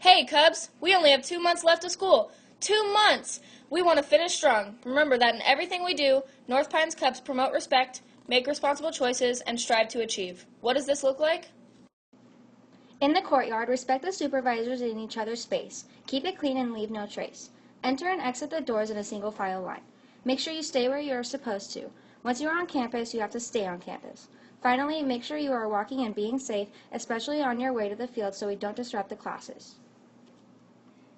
Hey, Cubs! We only have 2 months left of school. 2 months! We want to finish strong. Remember that in everything we do, North Pines Cubs promote respect, make responsible choices, and strive to achieve. What does this look like? In the courtyard, respect the supervisors in each other's space. Keep it clean and leave no trace. Enter and exit the doors in a single file line. Make sure you stay where you're supposed to. Once you are on campus, you have to stay on campus. Finally, make sure you are walking and being safe, especially on your way to the field so we don't disrupt the classes.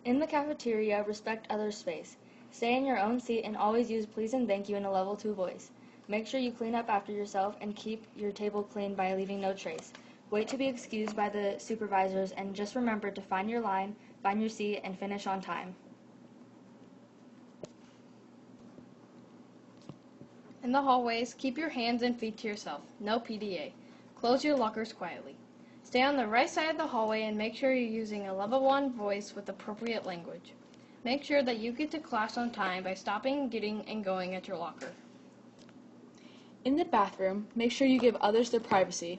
In the cafeteria, respect others' space. Stay in your own seat and always use please and thank you in a level 2 voice. Make sure you clean up after yourself and keep your table clean by leaving no trace. Wait to be excused by the supervisors and just remember to find your line, find your seat, and finish on time. In the hallways, keep your hands and feet to yourself. No PDA. Close your lockers quietly. Stay on the right side of the hallway and make sure you're using a level 1 voice with appropriate language. Make sure that you get to class on time by stopping, getting, and going at your locker. In the bathroom, make sure you give others their privacy.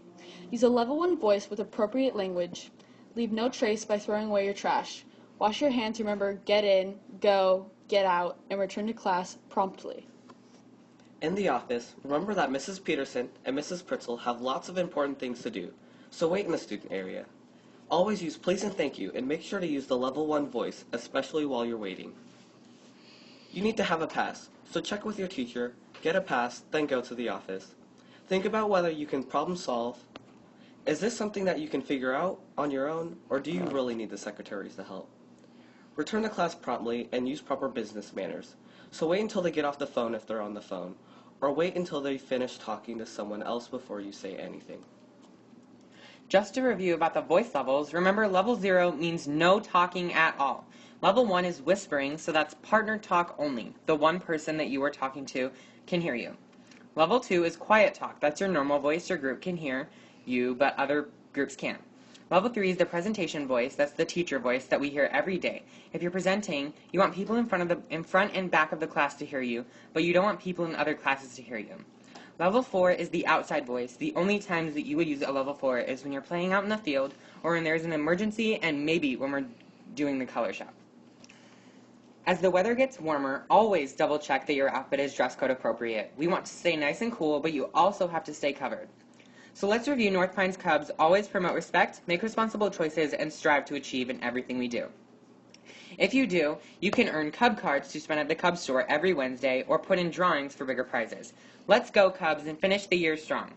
Use a level 1 voice with appropriate language. Leave no trace by throwing away your trash. Wash your hands, remember, get in, go, get out, and return to class promptly. In the office, remember that Mrs. Peterson and Mrs. Pritzel have lots of important things to do, so wait in the student area. Always use please and thank you, and make sure to use the level 1 voice, especially while you're waiting. You need to have a pass, so check with your teacher, get a pass, then go to the office. Think about whether you can problem solve. Is this something that you can figure out on your own, or do you really need the secretaries to help? Return to class promptly and use proper business manners, so wait until they get off the phone if they're on the phone, or wait until they finish talking to someone else before you say anything. Just to review about the voice levels, remember level 0 means no talking at all. Level 1 is whispering, so that's partner talk only. The one person that you are talking to can hear you. Level 2 is quiet talk. That's your normal voice. Your group can hear you, but other groups can't. Level 3 is the presentation voice. That's the teacher voice that we hear every day. If you're presenting, you want people in front and back of the class to hear you, but you don't want people in other classes to hear you. Level 4 is the outside voice. The only times that you would use a level 4 is when you're playing out in the field, or when there's an emergency, and maybe when we're doing the color shop. As the weather gets warmer, always double check that your outfit is dress code appropriate. We want to stay nice and cool, but you also have to stay covered. So let's review North Pines Cubs. Always promote respect, make responsible choices, and strive to achieve in everything we do. If you do, you can earn Cub cards to spend at the Cub store every Wednesday or put in drawings for bigger prizes. Let's go, Cubs, and finish the year strong.